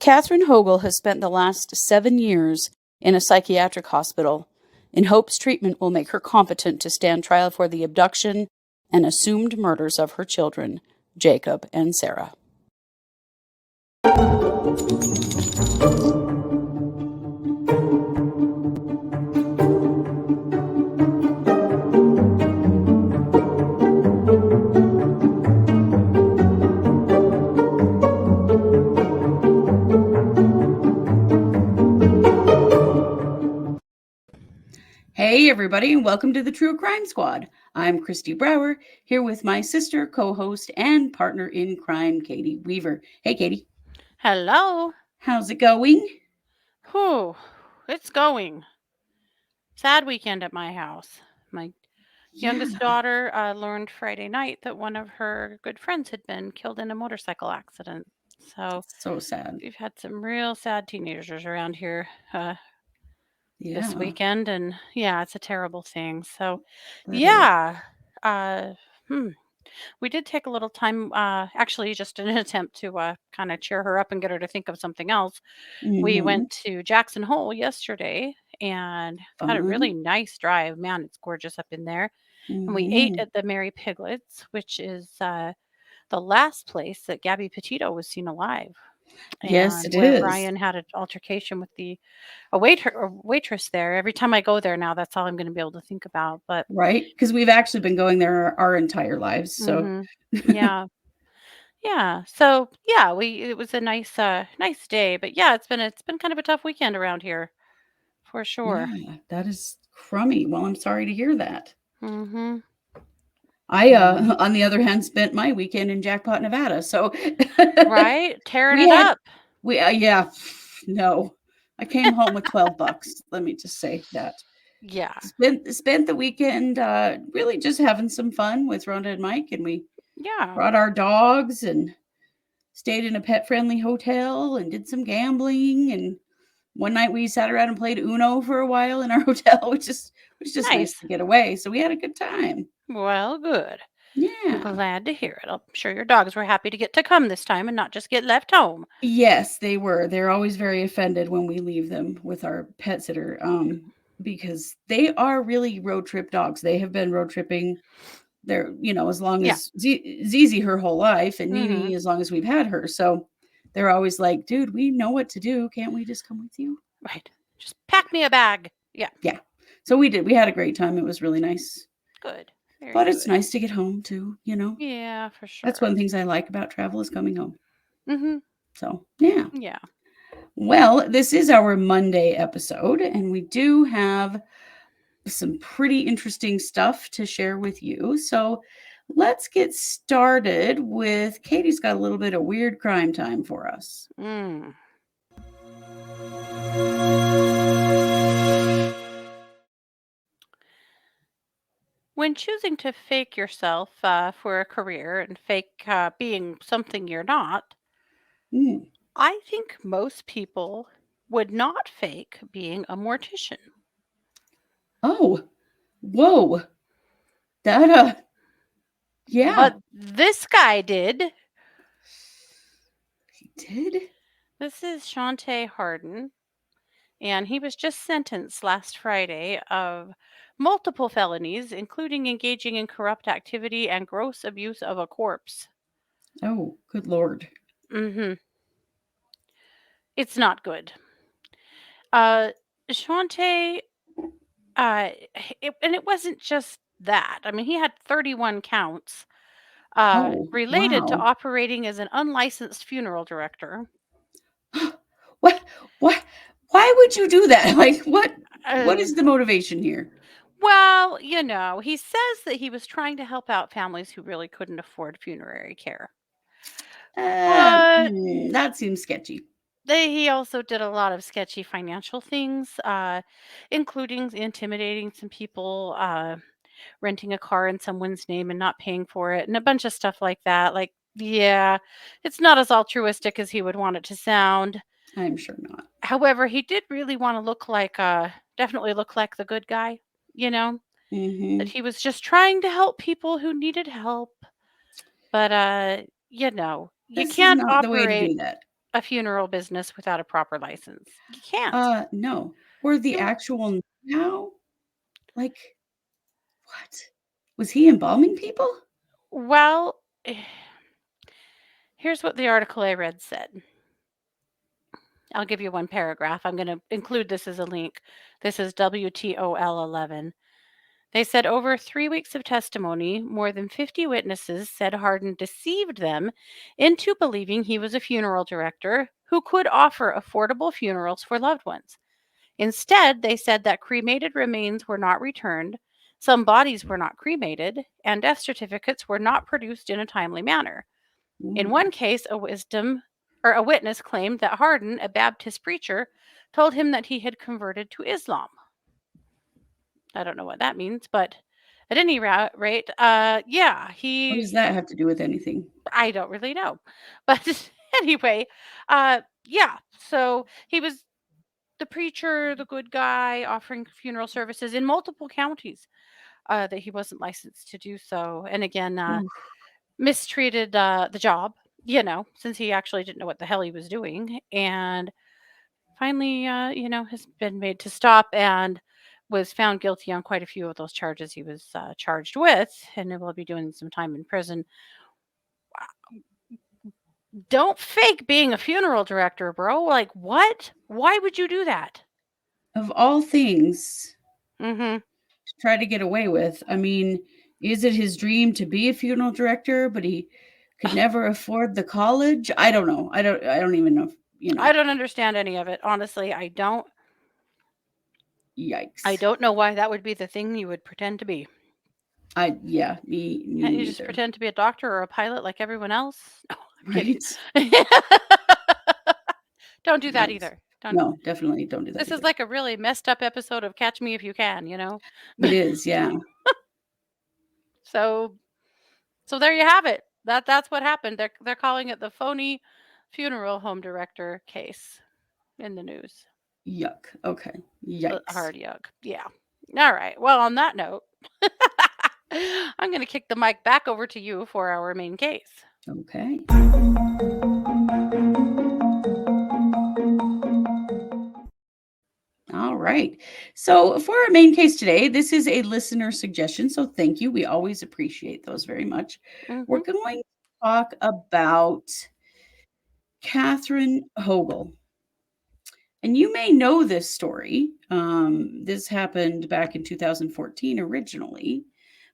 Catherine Hoggle has spent the last 7 years in a psychiatric hospital in hopes treatment will make her competent to stand trial for the abduction and assumed murders of her children, Jacob and Sarah. Hey everybody, and welcome to the True Crime Squad. I'm Kristi Brower, here with my sister, co-host, and partner in crime, Katie Weaver. Hey Katie. Hello. How's it going? Whew, it's going. Sad weekend at my house. My youngest daughter learned Friday night that one of her good friends had been killed in a motorcycle accident. So sad. We've had some real sad teenagers around here this Yeah. weekend, and yeah, it's a terrible thing. So, That is. yeah, we did take a little time, actually, just in an attempt to kind of cheer her up and get her to think of something else. We Mhm. went to Jackson Hole yesterday and had a really Fun. nice drive. Man, it's gorgeous up in there. And we ate Mhm. at the Mary Piglets, which is the last place that Gabby Petito was seen alive, Yes, and it where is. Brian had an altercation with a waitress there. Every time I go there now, that's all I'm going to be able to think about. But Right? Because we've actually been going there our entire lives. So, mhm, yeah. Yeah. So yeah, it was a nice day, but yeah, it's been kind of a tough weekend around here for sure. yeah, that is crummy. Well, I'm sorry to hear that. Mhm. I, Yeah. on the other hand, spent my weekend in Jackpot, Nevada. So, Right? Tearing we it had, up. yeah, no, I came home with $12. Let me just say that. Yeah. Spent the weekend really just having some fun with Rhonda and Mike, and we Yeah. brought our dogs and stayed in a pet-friendly hotel and did some gambling. And one night we sat around and played Uno for a while in our hotel, which was just nice Nice. to get away. So we had a good time. Well, good. I'm Yeah. glad to hear it. I'm sure your dogs were happy to get to come this time and not just get left home. Yes, they were. They're always very offended when we leave them with our pet sitter, because they are really road trip dogs. They have been road tripping there, as long Yeah. as Zizi her whole life, and Mhm. Nini as long as we've had her. So they're always like, dude, we know what to do. Can't we just come with you? Right. Just pack me a bag. Yeah. Yeah. So we did. We had a great time. It was really nice. Good. Very But it's good. nice to get home too. Yeah, for That's one sure. of the things I like about travel is coming home. Mhm. So yeah. Yeah. Well, this is our Monday episode, and we do have some pretty interesting stuff to share with you. So let's get started with Katie's got a little bit of weird crime time for us. Mm. When choosing to fake yourself for a career and fake being something you're not, Mm. I think most people would not fake being a mortician. Oh, whoa. That, yeah, But this guy did. he did. This is Shantae Harden, and he was just sentenced last Friday of multiple felonies, including engaging in corrupt activity and gross abuse of a corpse. Oh, good Lord. Hmm. It's not good. Uh, Shantae, and it wasn't just that. I mean, he had 31 counts Oh, related to wow. operating as an unlicensed funeral director. What, what, why would you do that? Like, what Uh, is the motivation here? well, he says that he was trying to help out families who really couldn't afford funerary care. But That seems sketchy. he also did a lot of sketchy financial things, including intimidating some people, renting a car in someone's name and not paying for it, and a bunch of stuff like that. Like, yeah, it's not as altruistic as he would want it to sound. I'm sure not. However, he did really want to definitely look like the good guy, that Mm-hmm. he was just trying to help people who needed help. But, you This is can't not the way to operate do that. a funeral business without a proper license. You can't. No. Or the No. actual know-how? Like, what? Was he embalming people? Well, here's what the article I read said. I'll give you one paragraph. I'm going to include this as a link. This is WTOL 11. They said over 3 weeks of testimony, more than 50 witnesses said Hardin deceived them into believing he was a funeral director who could offer affordable funerals for loved ones. Instead, they said that cremated remains were not returned, some bodies were not cremated, and death certificates were not produced in a timely manner. In Ooh. one case, a witness claimed that Hardin, a Baptist preacher, told him that he had converted to Islam. I don't know what that means, but at any rate, yeah, What does that have to do with anything? I don't really know. But anyway, yeah, so he was the preacher, the good guy, offering funeral services in multiple counties that he wasn't licensed to do so. And again, Ooh. mistreated the job, since he actually didn't know what the hell he was doing. And finally, has been made to stop and was found guilty on quite a few of those charges he was charged with, and will be doing some time in prison. Don't fake being a funeral director, bro. Like, what? Why would you do that? Of all things Mm-hmm. to try to get away with, I mean, is it his dream to be a funeral director, but he could never afford the college? I don't know. I don't even know, I don't understand any of it. Honestly, I don't. Yikes. I don't know why that would be the thing you would pretend to be. Yeah, me Can't you just neither. pretend to be a doctor or a pilot like everyone else? No, I'm kidding. Right? Don't do that Yikes. either. Don't. No, definitely don't do that This is either. like a really messed up episode of Catch Me If You Can, It is, yeah. So there you have it. That's what happened. They're calling it the Phony Funeral Home Director case in the news. Yuck. Okay. Yikes. Hard yuck. Yeah. All right. Well, on that note, I'm going to kick the mic back over to you for our main case. Okay. All right. So, for our main case today, this is a listener suggestion. So, thank you. We always appreciate those very much. We're Mm-hmm. going to talk about Catherine Hoggle. And you may know this story. This happened back in 2014 originally,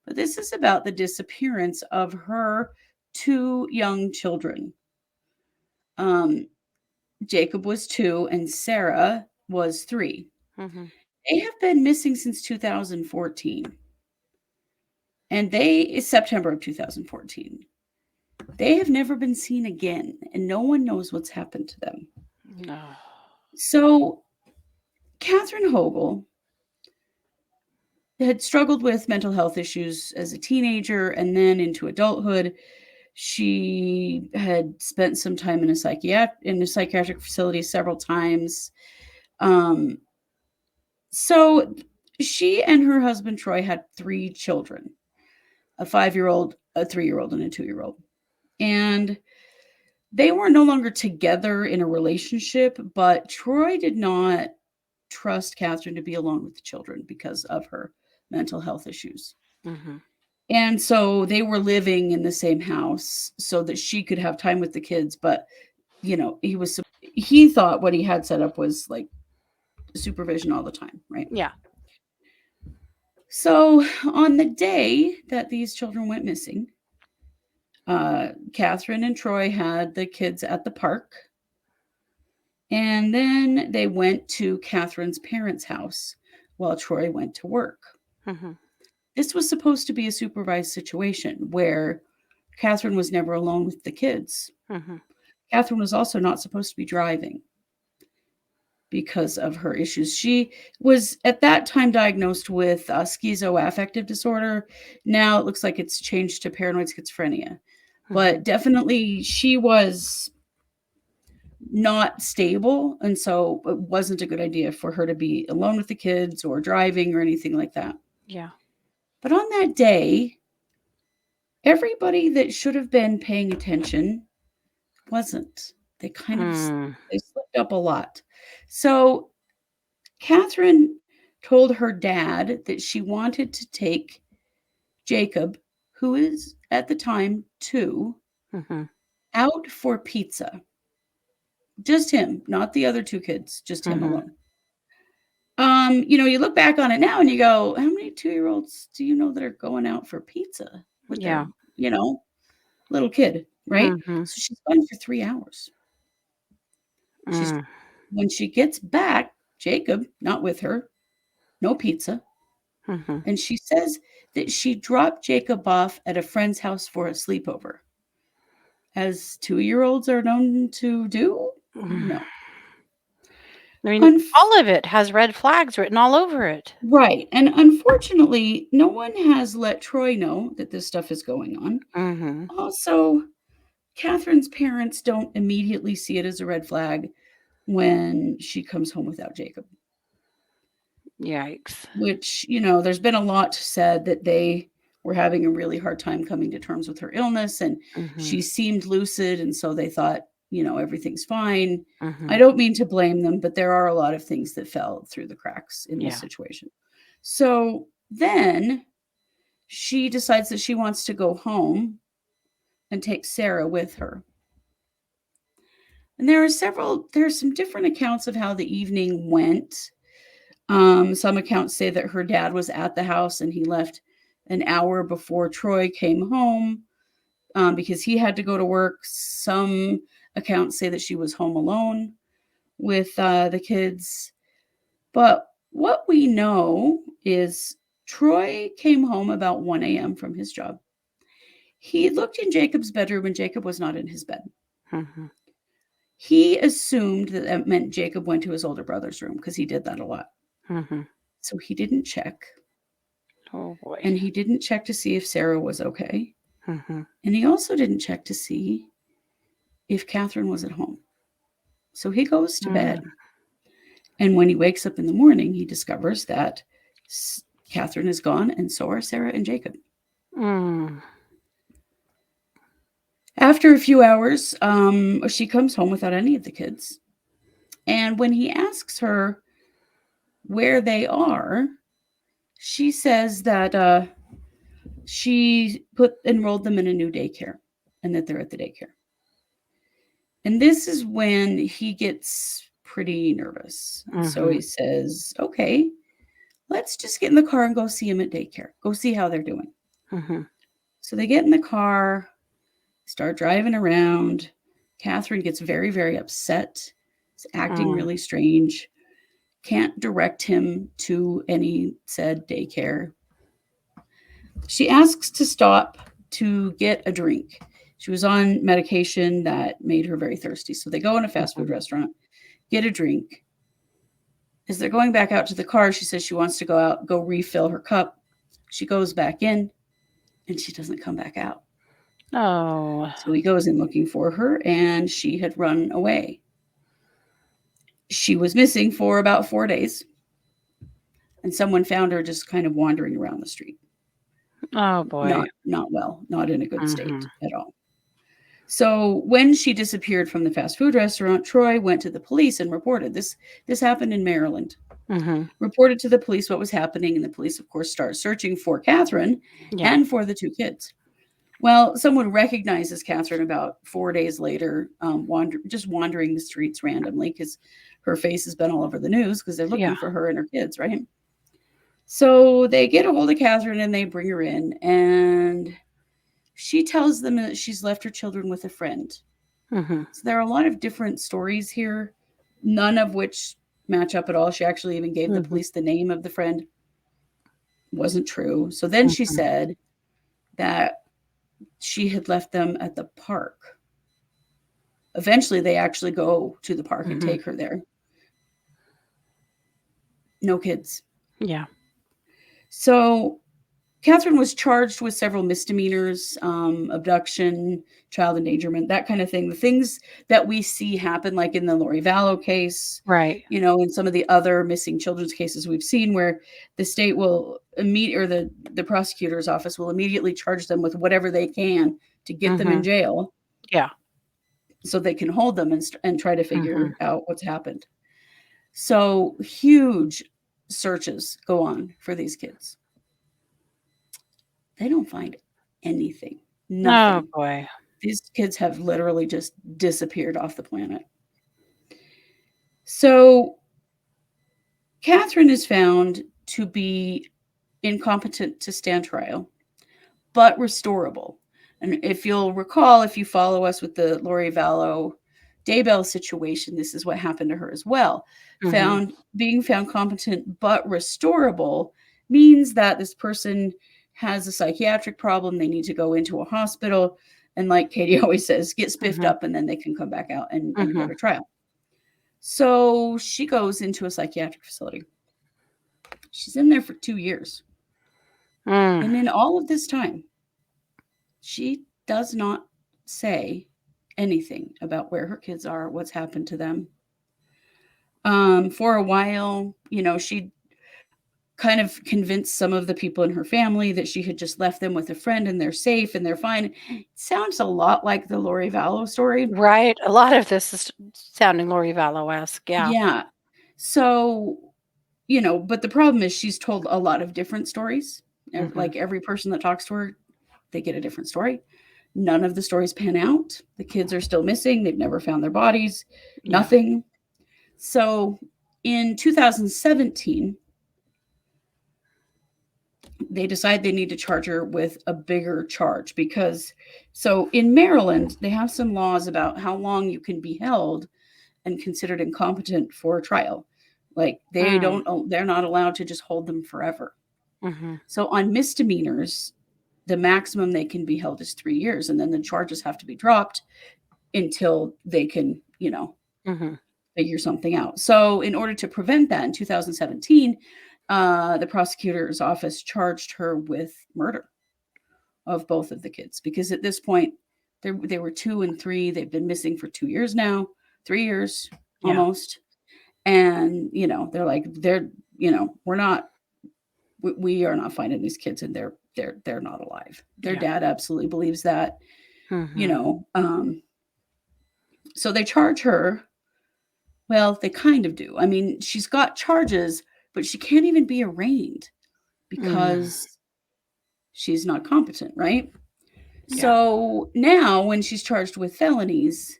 but this is about the disappearance of her two young children. Jacob was 2 and Sarah was 3. Mm-hmm. They have been missing since 2014. And is September of 2014. They have never been seen again, and no one knows what's happened to them. No. So, Catherine Hoggle had struggled with mental health issues as a teenager and then into adulthood. She had spent some time in a psychiatric facility several times. So she and her husband Troy had 3 children, a 5-year-old, a 3-year-old, and a 2-year-old. And they were no longer together in a relationship, but Troy did not trust Catherine to be alone with the children because of her mental health issues. Mm-hmm. And so they were living in the same house so that she could have time with the kids. But, he thought what he had set up was like supervision all the time, right? Yeah. So on the day that these children went missing, Catherine and Troy had the kids at the park. And then they went to Catherine's parents' house while Troy went to work. Mm-hmm. This was supposed to be a supervised situation where Catherine was never alone with the kids. Mm-hmm. Catherine was also not supposed to be driving because of her issues. She was at that time diagnosed with schizoaffective disorder. Now it looks like it's changed to paranoid schizophrenia. Mm-hmm. But definitely she was not stable, and so it wasn't a good idea for her to be alone with the kids or driving or anything like that. Yeah. But on that day, everybody that should have been paying attention wasn't. They kind of they slipped up a lot. So Catherine told her dad that she wanted to take Jacob, who is at the time 2, out for pizza. Just him, not the other 2 kids, just him alone. You look back on it now and you go, how many 2-year-olds do you know that are going out for pizza with their, little kid, right? So she's gone for 3 hours. When she gets back, Jacob, not with her, no pizza. And she says that she dropped Jacob off at a friend's house for a sleepover. As 2-year-olds are known to do? No. I mean, all of it has red flags written all over it. Right. And unfortunately, no one has let Troy know that this stuff is going on. Also, Catherine's parents don't immediately see it as a red flag when she comes home without Jacob. Yikes. Which, there's been a lot said that they were having a really hard time coming to terms with her illness, and she seemed lucid, and so they thought, everything's fine. I don't mean to blame them, but there are a lot of things that fell through the cracks in this situation. So then she decides that she wants to go home and take Sarah with her. And there are some different accounts of how the evening went. Some accounts say that her dad was at the house and he left an hour before Troy came home because he had to go to work. Some accounts say that she was home alone with the kids. But what we know is Troy came home about 1 a.m. from his job. He looked in Jacob's bedroom and Jacob was not in his bed. He assumed that meant Jacob went to his older brother's room because he did that a lot. So he didn't check. Oh, boy. And he didn't check to see if Sarah was okay. And he also didn't check to see if Catherine was at home. So he goes to bed. And when he wakes up in the morning, he discovers that Catherine is gone, and so are Sarah and Jacob. After a few hours, she comes home without any of the kids. And when he asks her where they are, she says that she enrolled them in a new daycare and that they're at the daycare. And this is when he gets pretty nervous. So he says, okay, let's just get in the car and go see him at daycare. Go see how they're doing. So they get in the car, start driving around. Catherine gets very, very upset. Is acting really strange. Can't direct him to any said daycare. She asks to stop to get a drink. She was on medication that made her very thirsty. So they go in a fast food restaurant, get a drink. As they're going back out to the car, she says she wants to go refill her cup. She goes back in and she doesn't come back out. Oh. So he goes in looking for her and she had run away. She was missing for about 4 days. And someone found her just kind of wandering around the street. Oh, boy. Not well, not in a good state at all. So when she disappeared from the fast food restaurant, Troy went to the police and reported this. This happened in Maryland. Reported to the police what was happening, and the police, of course, start searching for Catherine and for the 2 kids. Well, someone recognizes Catherine about 4 days later, wandering the streets randomly because her face has been all over the news because they're looking for her and her kids, right? So they get a hold of Catherine and they bring her in, and she tells them that she's left her children with a friend. So there are a lot of different stories here, none of which match up at all. She actually even gave the police the name of the friend. Wasn't true. So then she said that she had left them at the park. Eventually, they actually go to the park and take her there. No kids. Yeah. So Catherine was charged with several misdemeanors, abduction, child endangerment, that kind of thing. The things that we see happen, like in the Lori Vallow case, right? In some of the other missing children's cases we've seen, where the state will the prosecutor's office will immediately charge them with whatever they can to get them in jail. Yeah. so they can hold them and try to figure Mhm. out what's happened. So huge searches go on for these kids. They don't find anything, Oh, nothing. boy. These kids have literally just disappeared off the planet. So Catherine is found to be incompetent to stand trial, but restorable. And if you'll recall, if you follow us with the Lori Vallow Daybell situation, this is what happened to her as well. Mhm. Being found competent but restorable means that this person has a psychiatric problem. They need to go into a hospital. And like Katie always says, get spiffed Mhm. up and then they can come back out and go Mhm. to trial. So she goes into a psychiatric facility. She's in there for 2 years. Mm. And in all of this time, she does not say anything about where her kids are, what's happened to them. For a while, she kind of convinced some of the people in her family that she had just left them with a friend and they're safe and they're fine. It sounds a lot like the Lori Vallow story. Right. A lot of this is sounding Lori Vallow-esque. Yeah. Yeah. So, but the problem is she's told a lot of different stories. Mhm. Like every person that talks to her, they get a different story. None of the stories pan out. The kids are still missing. They've never found their bodies. Yeah. Nothing. So in 2017, they decide they need to charge her with a bigger charge because so in Maryland, they have some laws about how long you can be held and considered incompetent for a trial. Like Mm. they're not allowed to just hold them forever. Mhm. So on misdemeanors, the maximum they can be held is 3 years, and then the charges have to be dropped until they can, Mhm. figure something out. So, in order to prevent that, in 2017, the prosecutor's office charged her with murder of both of the kids because at this point, they were 2 and 3. They've been missing for 2 years now, 3 years Yeah. almost, and they're like we're not we are not finding these kids, and they're not alive. Their Yeah. dad absolutely believes that, you Mhm. know. So they charge her. Well, they kind of do. I mean, she's got charges, but she can't even be arraigned Mm. because she's not competent, right? Yeah. So now, when she's charged with felonies,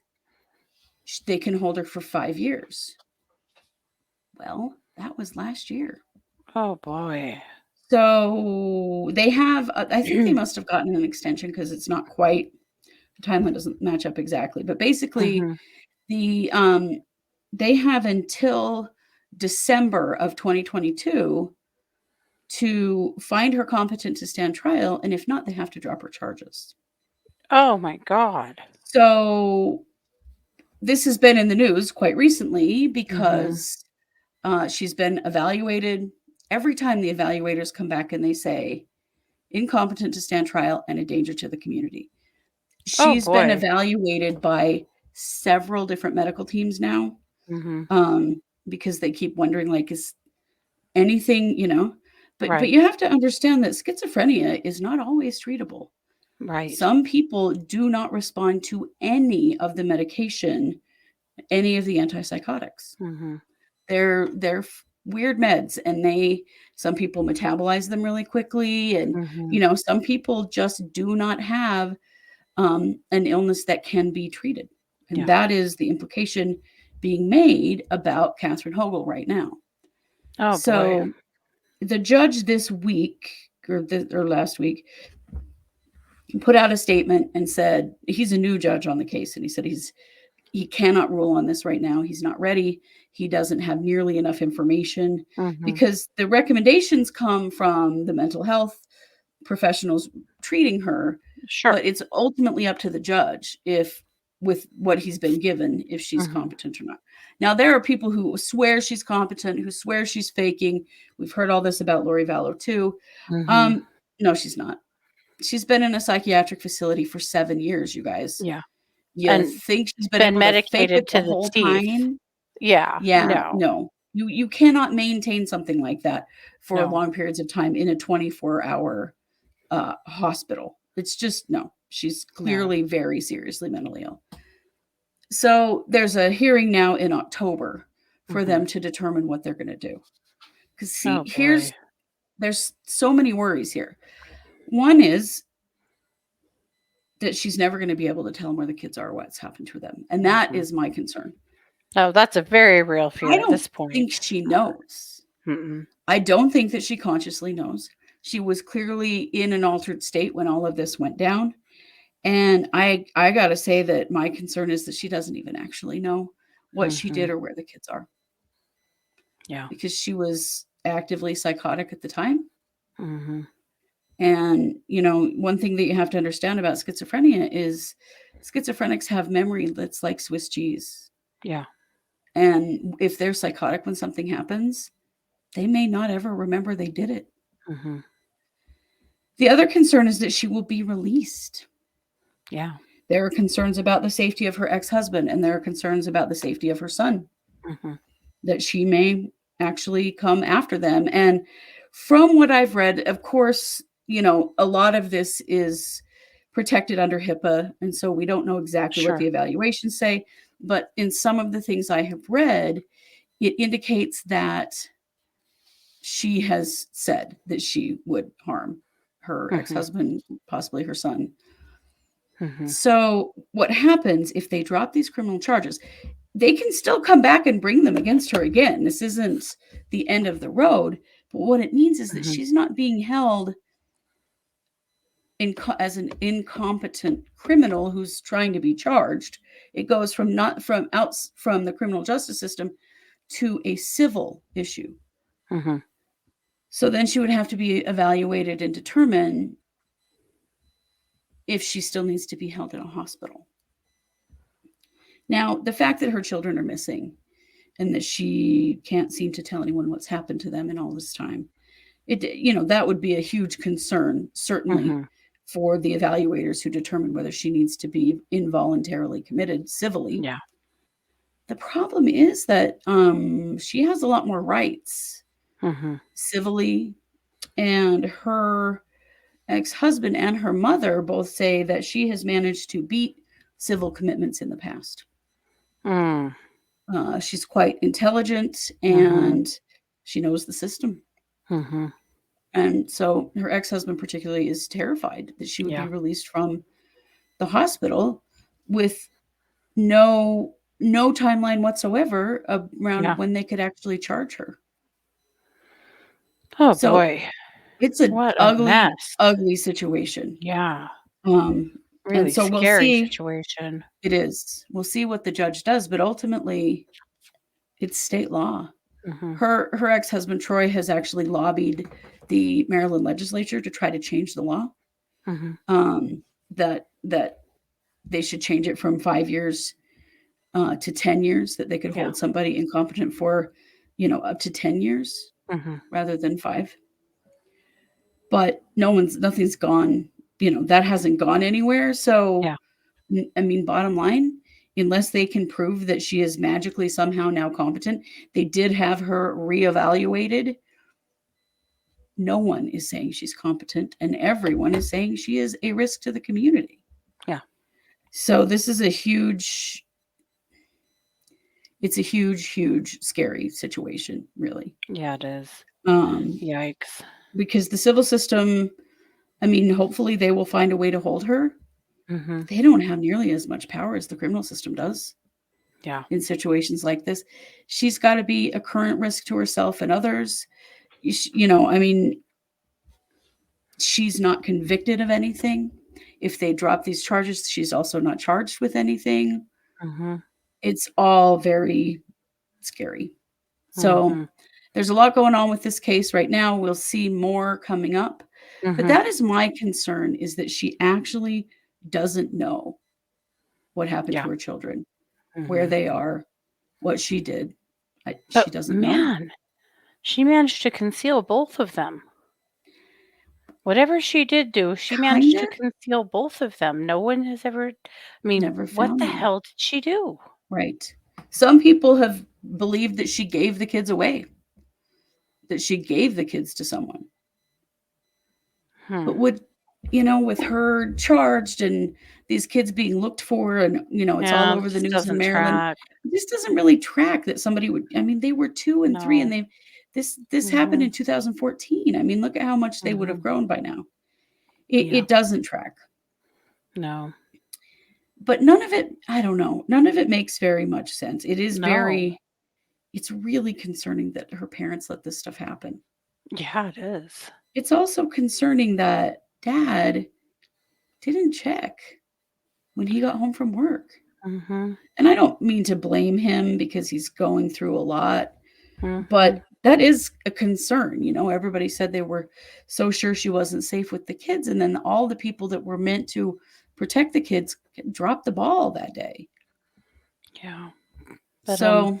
they can hold her for 5 years. Well, that was last year. Oh, boy. So they have, I think they must have gotten an extension because it's not quite, the timeline doesn't match up exactly. But basically, Mhm. the they have until December of 2022 to find her competent to stand trial, and if not, they have to drop her charges. Oh my god. So this has been in the news quite recently Mhm. because she's been evaluated. Every time the evaluators come back and they say incompetent to stand trial and a danger to the community. Oh, She's been boy. evaluated by several different medical teams now, Mhm. because they keep wondering, like, is anything, but Right. you have to understand that schizophrenia is not always treatable. Right. Some people do not respond to any of the medication, any of the antipsychotics. Mhm. They're weird meds, and some people metabolize them really quickly, and Mhm. some people just do not have an illness that can be treated. And Yeah. that is the implication being made about Catherine Hoggle right now. Oh, boy. So the judge this week or last week put out a statement and said he's a new judge on the case, and he said he cannot rule on this right now. He's not ready. He doesn't have nearly enough information Mhm. because the recommendations come from the mental health professionals treating her, Sure. but it's ultimately up to the judge if with what he's been given if she's Mhm. competent or not. Now there are people who swear she's competent, who swear she's faking. We've heard all this about Lori Vallow too. Mhm. Um, no, she's not. She's been in a psychiatric facility for 7 years, you guys. Yeah. You And think she's been been able to fake it medicated the to the whole teeth. time? Yeah. Yeah, No. no. You cannot maintain something like that for No. long periods of time in a 24-hour hospital. It's just no. She's No. clearly very seriously mentally ill. So there's a hearing now in October for Mhm. them to determine what they're going to do. Because see, Oh boy. there's so many worries here. One is that she's never going to be able to tell them where the kids are, what's happened to them, and that Mhm. is my concern. Oh, that's a very real I fear at don't this point. think she knows. Mm-mm. I don't think that she consciously knows. She was clearly in an altered state when all of this went down. And I got to say that my concern is that she doesn't even actually know what she did Mhm. or where the kids are, Yeah. because she was actively psychotic at the time. Mhm. And, one thing that you have to understand about schizophrenia is schizophrenics have memory that's like Swiss cheese. Yeah. And if they're psychotic when something happens, they may not ever remember they did it. Mhm. The other concern is that she will be released. Yeah. There are concerns about the safety of her ex-husband, and there are concerns about the safety of her son, Mhm. that she may actually come after them. And from what I've read, of course, a lot of this is protected under HIPAA, and so we don't know exactly what Sure. the evaluations say. But in some of the things I have read, it indicates that she has said that she would harm her Mhm. ex-husband, possibly her son. Mhm. So what happens if they drop these criminal charges? They can still come back and bring them against her again. This isn't the end of the road. But what it means is that Mhm. she's not being held as an incompetent criminal who's trying to be charged. It goes from not from out from the criminal justice system to a civil issue. Mhm. So then she would have to be evaluated and determine if she still needs to be held in a hospital. Now, the fact that her children are missing and that she can't seem to tell anyone what's happened to them in all this time, that would be a huge concern, certainly, Mhm. for the evaluators who determine whether she needs to be involuntarily committed civilly. Yeah. The problem is that she has a lot more rights Mhm. civilly, and her ex-husband and her mother both say that she has managed to beat civil commitments in the past. Mm. She's quite intelligent, Mhm. and she knows the system. Mhm. And so her ex-husband particularly is terrified that she would be Yeah. released from the hospital with no timeline whatsoever around Yeah. when they could actually charge her. Oh So boy. it's an What a ugly, mess. ugly situation. Yeah. Um, and Really so we'll scary see. situation. It is. We'll see what the judge does, but ultimately, it's state law. Mhm. Her ex-husband Troy has actually lobbied the Maryland legislature to try to change the law. Mhm. That they should change it from 5 years to 10 years. That they could Yeah. hold somebody incompetent for, up to 10 years Mhm. rather than 5. But nothing's gone. That hasn't gone anywhere. So Yeah. I mean, bottom line, unless they can prove that she is magically somehow now competent, they did have her reevaluated. No one is saying she's competent, and everyone is saying she is a risk to the community. Yeah. So this is it's a huge, scary situation, really. Yeah, it is. Um, Yikes. because the civil system, I mean, hopefully they will find a way to hold her, but Mhm. they don't have nearly as much power as the criminal system does Yeah. in situations like this. She's got to be a current risk to herself and others. I mean, she's not convicted of anything. If they drop these charges, she's also not charged with anything. Mhm. It's all very scary. So Mhm. there's a lot going on with this case right now. We'll see more coming up. But Mhm. that is my concern, is that she actually doesn't know what happened Yeah. to her children, where Mhm. they are, what she did. She But doesn't know. man, she managed to conceal both of them. Whatever she did do, she managed Kinda to conceal both of them. No one has ever, I mean, never what found the them. hell did she do? Right. Some people have believed that she gave the kids away, that she gave the kids to someone. Hmm. But with her charged and these kids being looked for, and it's all Yeah, over the this news in doesn't Maryland. track. This doesn't really track that somebody would. I mean, they were 2 and 3, and No. this happened Mhm. in 2014. I mean, look at how much they would have Mhm. grown by now. It Yeah. it doesn't track. No. But none of it, I don't know, none of it makes very much sense. No. It's really concerning that her parents let this stuff happen. Yeah, it is. It's also concerning that dad didn't check when he got home from work. Mhm. And I don't mean to blame him because he's going through a lot, Mhm. but that is a concern. Everybody said they were so sure she wasn't safe with the kids. And then all the people that were meant to protect the kids dropped the ball that day. Yeah. But, So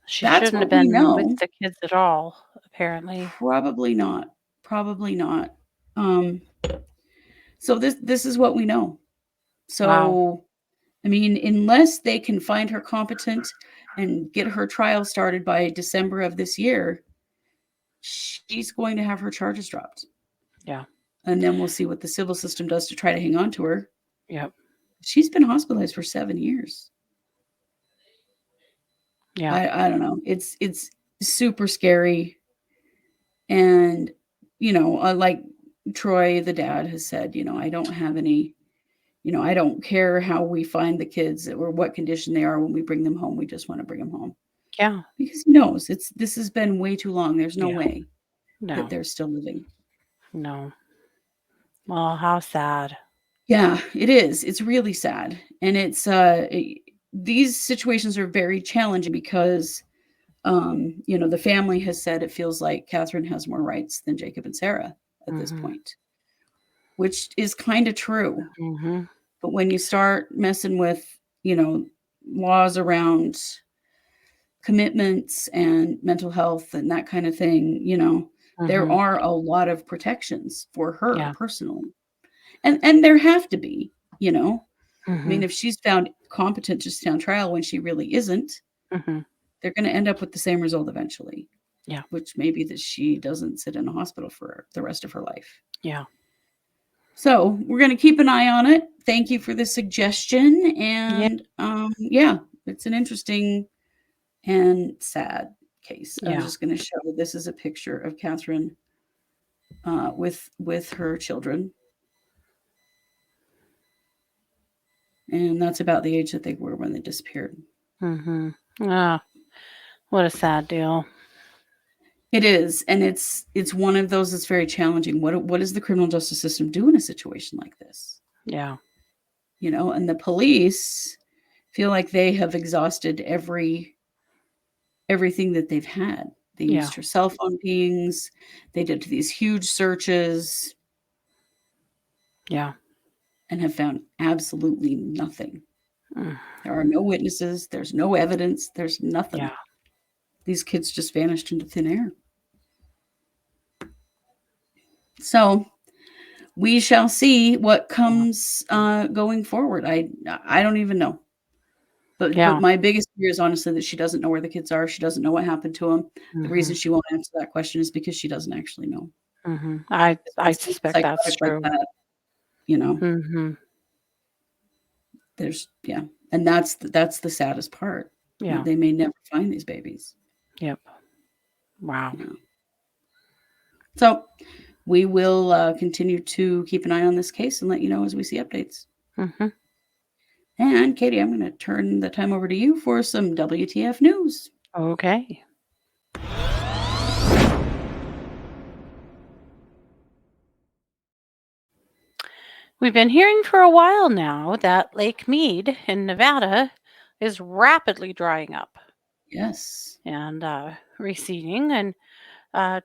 she that's shouldn't have what we been with know. the kids at all, apparently. Probably not. Probably not. Um, so this is what we know. Wow. So, I mean, unless they can find her competent and get her trial started by December of this year, she's going to have her charges dropped. Yeah. And then we'll see what the civil system does to try to hang on to her. Yep. She's been hospitalized for 7 years. Yeah. I don't know. It's super scary. And, like Troy, the dad, has said, I don't have any, I don't care how we find the kids or what condition they are when we bring them home. We just want to bring them home. Yeah. Because he knows this has been way too long. There's no Yeah. way that No. they're still living. No. Well, how sad. Yeah, it is. It's really sad. And these situations are very challenging because the family has said it feels like Catherine has more rights than Jacob and Sarah at this Mhm. point, which is kind of true. Mhm. But when you start messing with, laws around commitments and mental health and that kind of thing, there Mhm. are a lot of protections for her Yeah. personally. And there have to be, I mean, Mhm. if she's found competent to stand trial when she really isn't, Mhm. they're going to end up with the same result eventually, Yeah. which may be that she doesn't sit in a hospital for the rest of her life. Yeah. So we're going to keep an eye on it. Thank you for the suggestion. Yeah. And yeah, it's an interesting and sad case. I'm Yeah. just going to show this is a picture of Catherine with her children, and that's about the age that they were when they disappeared. Mhm. Ah, what a sad deal. It is, and it's one of those that's very challenging. What does the criminal justice system do in a situation like this? Yeah. And the police feel like they have exhausted everything that they've had. They Yeah. used her cell phone pings. They did these huge searches Yeah. and have found absolutely nothing. Mm. There are no witnesses. There's no evidence. There's nothing. Yeah. These kids just vanished into thin air. So we shall see what Yeah. comes going forward. I don't even know. But Yeah. my biggest fear is honestly that she doesn't know where the kids are. She doesn't know what happened to them. The reason Mhm. she won't answer that question is because she doesn't actually know. Mhm. I Especially suspect that's psychotic like true. that, you know. Mhm. There's yeah, and that's the saddest part. Yeah. They may never find these babies. Yep. Wow. You know. So we will continue to keep an eye on this case and let you know as we see updates. Mhm. And Katie, I'm going to turn the time over to you for some WTF news. Okay. We've been hearing for a while now that Lake Mead in Nevada is rapidly drying up Yes. and receding and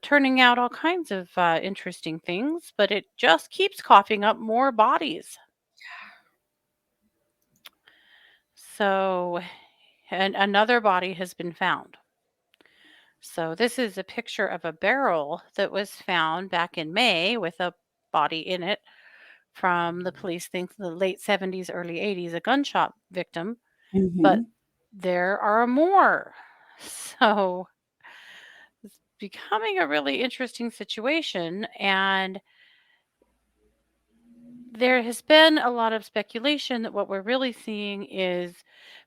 turning out all kinds of interesting things, but it just keeps coughing up more bodies. So, and another body has been found. So, this is a picture of a barrel that was found back in May with a body in it from the police think the late 70s, early 80s, a gunshot victim, but Hmm. there are more. So, it's becoming a really interesting situation. And There has been a lot of speculation that what we're really seeing is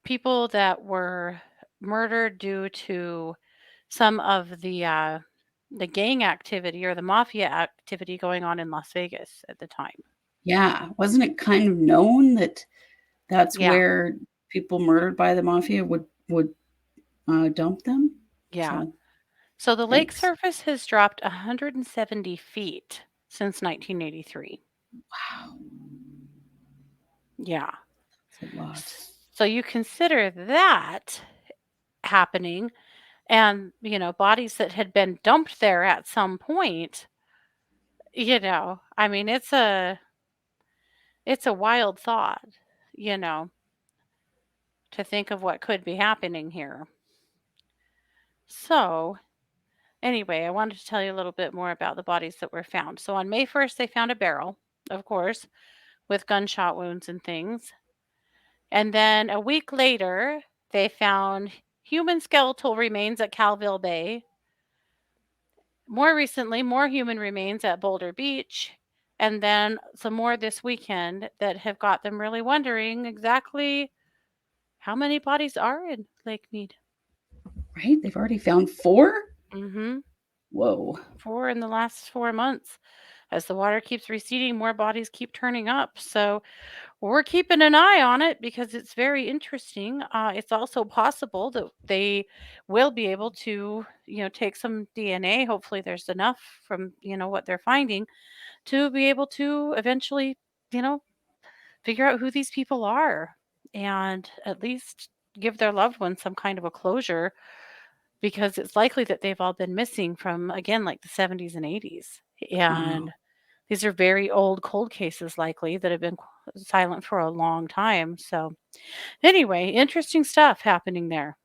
people that were murdered due to some of the gang activity or the mafia activity going on in Las Vegas at the time. Yeah, wasn't it kind of known that that's Yeah, where people murdered by the mafia would dump them? yeah. So, So the lake yikes. surface has dropped 170 feet since 1983. Wow, Yeah. that's a lot. So you consider that happening and, bodies that had been dumped there at some point, I mean, it's a wild thought, you know, to think of what could be happening here. So, anyway, I wanted to tell you a little bit more about the bodies that were found. So on May 1st, they found a barrel, of course, with gunshot wounds and things. And then a week later, they found human skeletal remains at Calville Bay. More recently, more human remains at Boulder Beach. And then some more this weekend that have got them really wondering exactly how many bodies are in Lake Mead. Right? They've already found 4? Mm-hmm. Whoa. 4 in the last 4 months. As the water keeps receding, more bodies keep turning up. So we're keeping an eye on it because it's very interesting. It's also possible that they will be able to, take some DNA. Hopefully, there's enough from, what they're finding to be able to eventually, you know, figure out who these people are and at least give their loved ones some kind of a closure because it's likely that they've all been missing from, again, like the 70s and 80s. And Wow. these are very old cold cases, likely, that have been silent for a long time. So, anyway, interesting stuff happening there.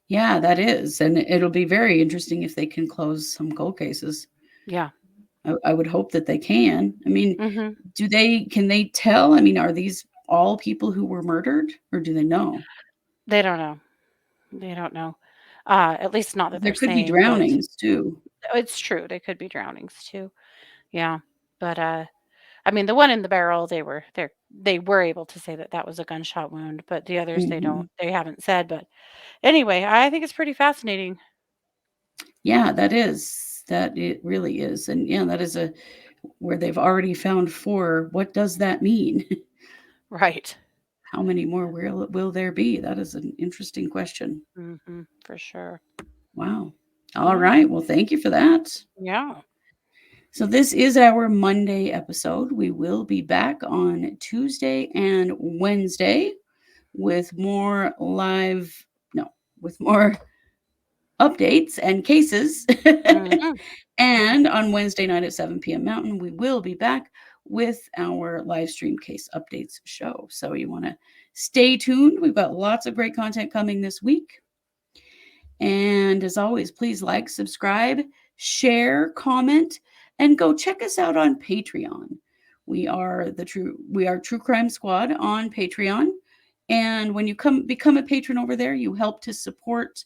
Yeah, that is, and it'll be very interesting if they can close some cold cases. Yeah. I would hope that they can. I mean, Hmm. can they tell? I mean, are these all people who were murdered, or do they know? They don't know. They don't know. At least not that There they're could be saying, but drownings too. it's true. They could be drownings too. Yeah. But I mean, the one in the barrel, they were able to say that that was a gunshot wound, but the others Mhm. they haven't said. But anyway, I think it's pretty fascinating. Yeah, that it really is, and yeah, that is a where they've already found 4. What does that mean? Right. How many more will there be? That is an interesting question. For sure. Wow. Yeah. Alright, well, thank you for that. Yeah. So this is our Monday episode. We will be back on Tuesday and Wednesday with more live no, with more updates and cases. Hmm. And on Wednesday night at 7 p.m. Mountain, we will be back with our live stream case updates show. So you want to stay tuned. We've got lots of great content coming this week. And as always, please like, subscribe, share, comment, and go check us out on Patreon. We are True Crime Squad on Patreon. And when you become a patron over there, you help to support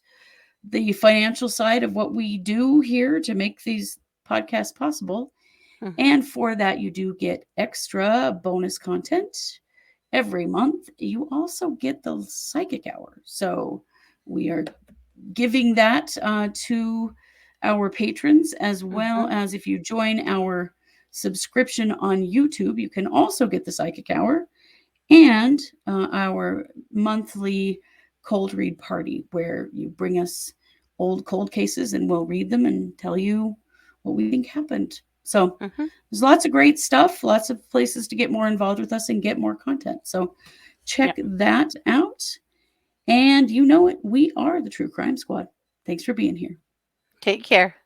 the financial side of what we do here to make these podcasts possible. Hmm. And for that, you do get extra bonus content every month. You also get the psychic hour. So we are giving that to our patrons, as well Hmm. as if you join our subscription on YouTube, you can also get the psychic hour and our monthly cold read party where you bring us old cold cases and we'll read them and tell you what we think happened. So Hmm. there's lots of great stuff, lots of places to get more involved with us and get more content. So check Yep. that out. And you know it, we are the True Crime Squad. Thanks for being here. Take care.